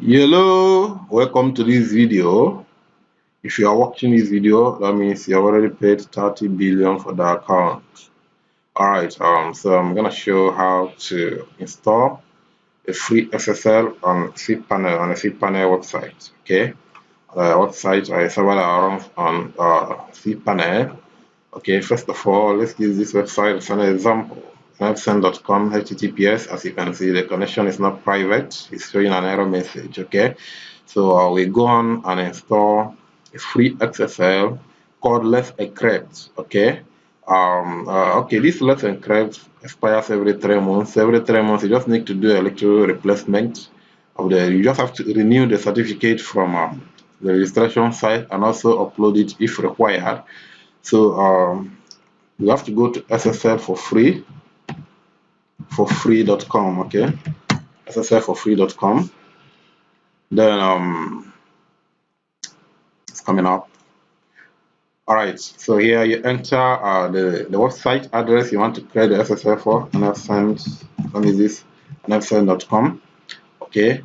Hello, welcome to this video. If you are watching this video, that means you have already paid 30 billion for the account. Alright, so I'm gonna show how to install a free SSL on cPanel on a cPanel website. Okay, website or a server that runs on cPanel. Okay, first of all, let's use this website as an example. Send.com HTTPS. As you can see, the connection is not private. It's showing an error message. Okay, so we go on and install a free SSL called Let's Encrypt. Okay, this Let's Encrypt expires every 3 months. Every 3 months, you just need to do a little replacement of the. You just have to renew the certificate from the registration site and also upload it if required. So you have to go to SSL for free.com. Okay, SSL for free.com. Then it's coming up. All right, so here you enter the website address you want to create the SSL for, nfsend.com. Okay,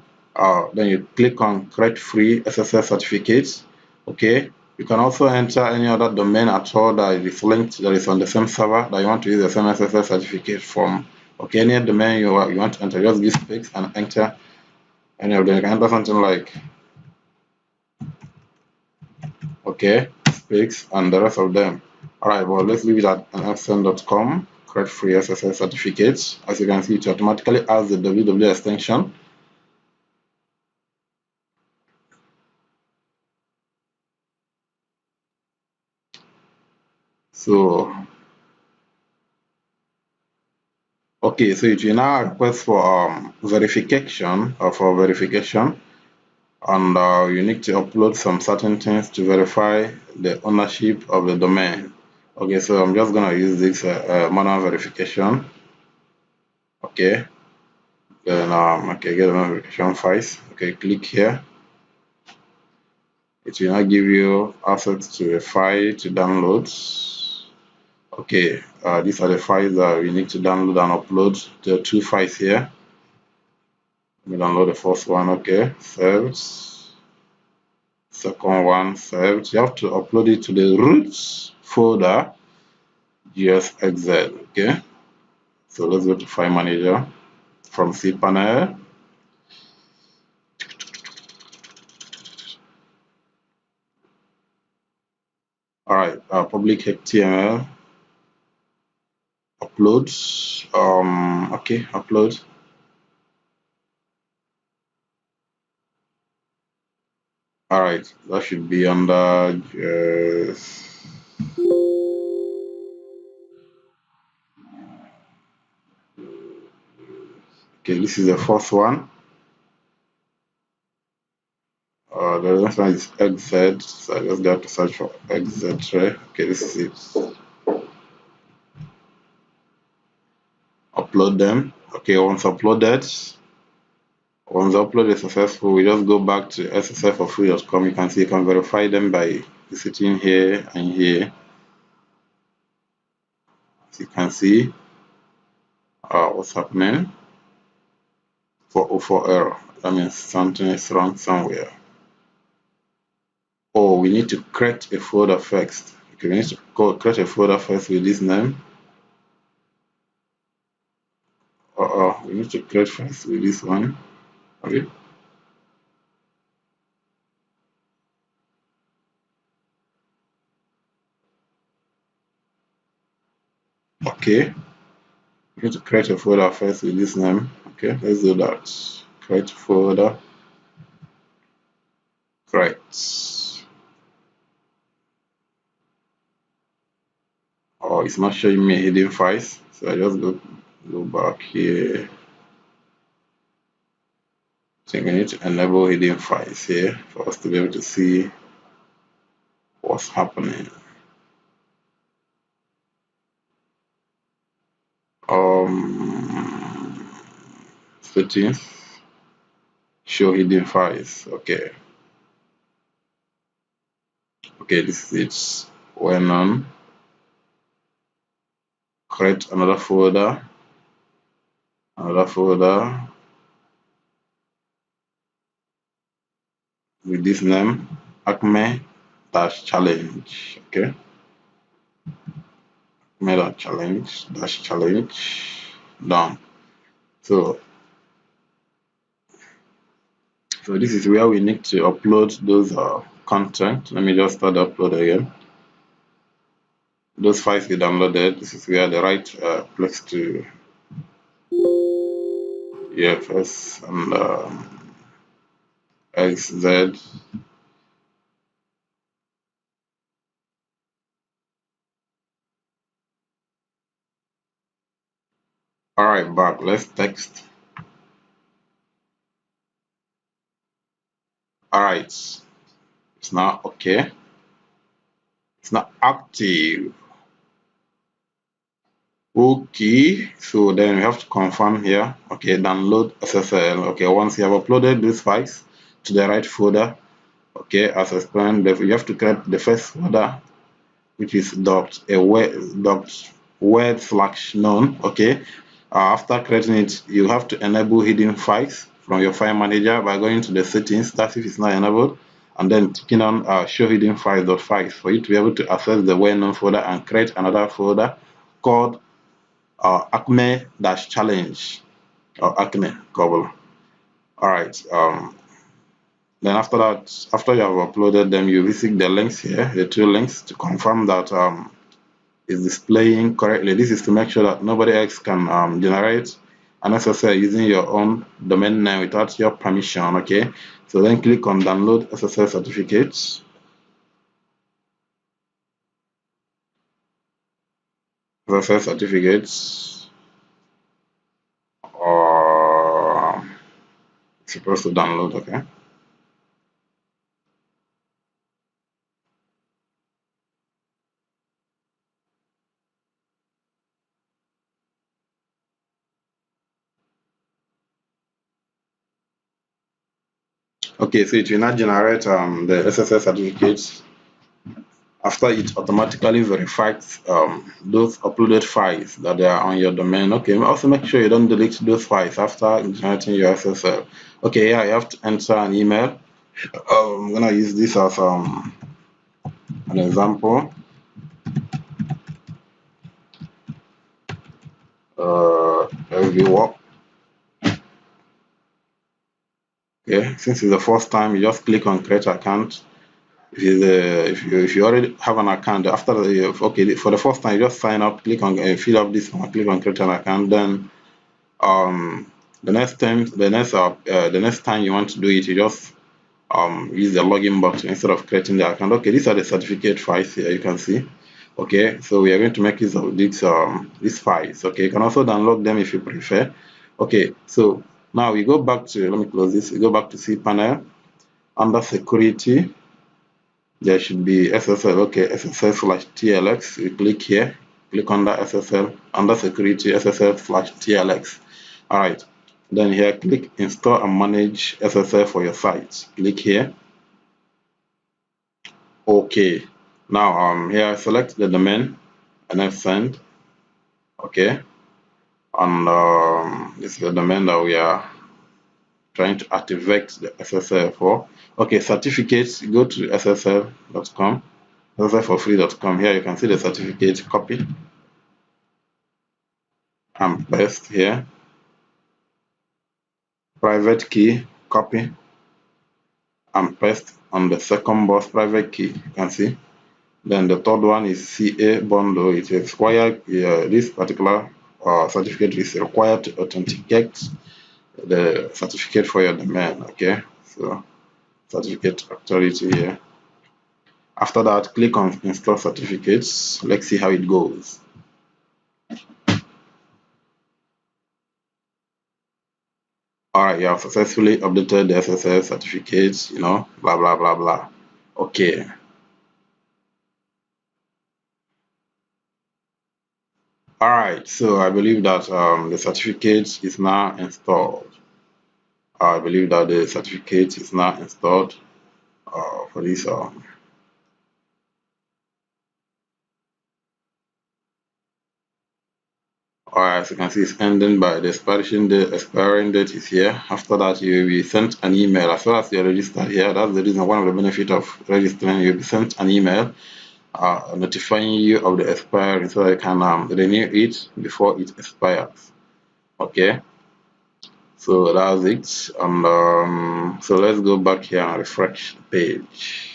then you click on create free SSL certificates. Okay, you can also enter any other domain at all that is linked, that is on the same server that you want to use the same SSL certificate from. Okay, any domain you want to enter, just give space and enter any of them. You can enter something like, okay, space and the rest of them. Alright, well, let's leave it at nfsend.com, create free SSL certificates. As you can see, it automatically adds the www extension. So, okay, so it will now request for verification, and you need to upload some certain things to verify the ownership of the domain. Okay, so I'm just gonna use this manual verification. Okay, then okay, get the verification files. Okay, click here. It will now give you access to a file to download. Okay, these are the files that we need to download and upload. There are 2 files here. Let me download the first one. Okay, saved. Second one, saved. You have to upload it to the root folder gsxz. Okay, so let's go to file manager from cPanel. All right, public HTML upload. Okay, upload. All right, that should be under okay, this is the first one. The next one is XZ, so I just got to search for XZ tray. Okay, this is it. Upload them. Okay, once uploaded is successful, we just go back to ssl4free.com. You can see you can verify them by visiting here and here. As you can see, what's happening? 404 error. That means something is wrong somewhere. Oh, we need to create a folder first. Okay, we need to create a folder first with this name. We need to create first with this one. Okay. Okay. We need to create a folder first with this name. Okay, let's do that. Create folder. Create. Oh, it's not showing me hidden files, so I just go back here. So we need to enable hidden files here for us to be able to see what's happening. Settings, show hidden files. Okay, this is it. When on, create another folder, with this name, Acme dash challenge. Okay, Acme dash challenge done. So this is where we need to upload those content. Let me just start the upload again. Those files we downloaded. This is where the right place to EFS and XZ. All right, back. Let's text. All right, it's now okay. It's not active. Okay, so then we have to confirm here. Okay, download SSL. Okay, once you have uploaded these files to the right folder, okay, as explained, you have to create the first folder, which is word/none. Okay, after creating it, you have to enable hidden files from your file manager by going to the settings. That's if it's not enabled, and then clicking on show hidden files for you to be able to access the well-known folder and create another folder called Acme dash challenge or Acme Gobble. All right. Then after that, after you have uploaded them, you visit the links here, the two links, to confirm that is displaying correctly. This is to make sure that nobody else can generate an SSL using your own domain name without your permission. Okay. So then click on download SSL certificates. SSL certificates. Supposed to download. Okay. Okay, so it will not generate the SSL certificates after it automatically verifies those uploaded files that they are on your domain. Okay, also make sure you don't delete those files after generating your SSL. Okay, yeah, you have to enter an email. I'm gonna use this as an example. Work. Okay, since it's the first time, you just click on create account. If you already have an account, after okay, for the first time, you just sign up, click on fill up this form, click on create an account. Then the next time you want to do it, you just use the login button instead of creating the account. Okay, these are the certificate files here, you can see. Okay, so we are going to make use of these files. Okay, you can also download them if you prefer. Okay, so now we go back to, let me close this, we go back to cPanel. Under security, there should be SSL. Okay, SSL/TLX. We click here, click under SSL, under security, SSL/TLX. All right, then here click install and manage SSL for your site. Click here. Okay, now here select the domain and then send. Okay, and this is the domain that we are trying to activate the SSL for. Okay, certificates, go to SSL.com, SSLforfree.com. Here you can see the certificate, copy and paste here. Private key, copy and paste on the second box private key, you can see. Then the third one is CA bundle. It is required, this particular certificate is required to authenticate the certificate for your domain. Okay, so certificate authority here. After that, click on install certificates. Let's see how it goes. All right, you have successfully updated the SSL certificates, blah blah blah blah. Okay. All right, so I believe that the certificate is now installed. I believe that the certificate is now installed for this. Alright, as you can see, it's ending by the expiring date is here. After that, you will be sent an email as well as you're registered here. That's the reason, one of the benefits of registering. You'll be sent an email notifying you of the expiry so that you can renew it before it expires. Okay, so that's it. And so let's go back here and refresh the page.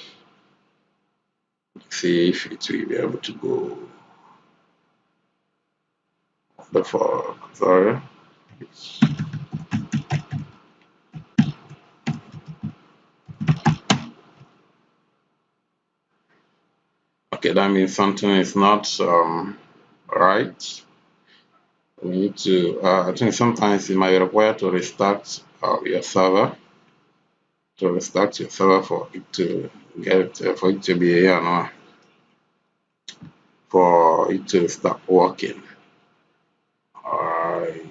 See if it will be able to go. Before, sorry. Okay, that means something is not right. We need to, I think sometimes you might require to restart your server, for it to get, for it to be, for it to start working. Alright.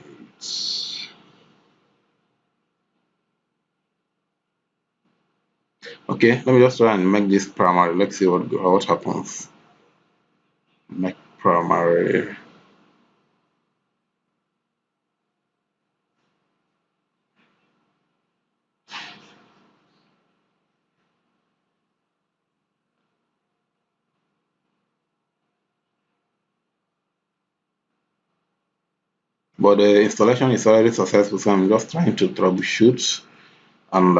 Okay, let me just try and make this primary. Let's see what happens. Make primary. But the installation is already successful, so I'm just trying to troubleshoot and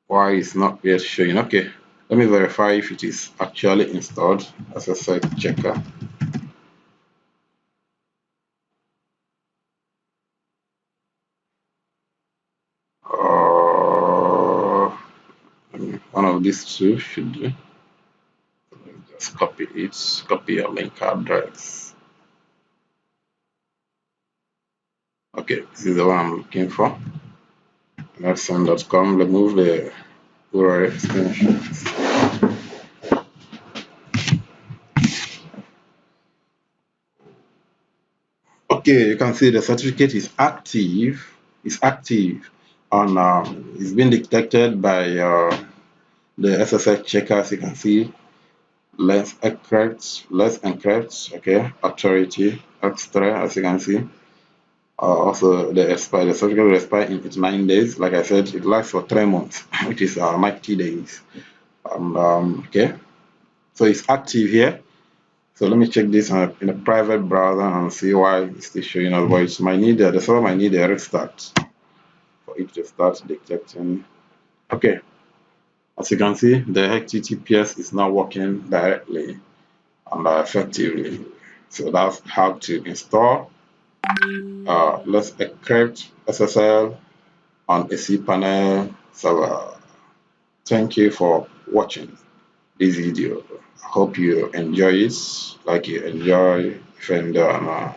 why it's not yet showing. Okay, let me verify if it is actually installed. SSL checker. One of these two should do. Just copy it, copy a link address. Okay, this is the one I'm looking for. Let's send.com, remove the URL extensions. Okay, you can see the certificate is active. It's active, and it's been detected by the SSL checker. As you can see, let's encrypt. Okay, authority extra. As you can see. Also, the certificate will expire in 9 days. Like I said, it lasts for 3 months, which is 90 days. Okay, so it's active here. So let me check this in a private browser and see why it's still showing us voice. The server might need a restart for it to start detecting. Okay, as you can see, the HTTPS is now working directly and effectively. So that's how to install. Let's encrypt SSL on a cPanel server. Thank you for watching this video. I hope you enjoy it like you enjoy Fender and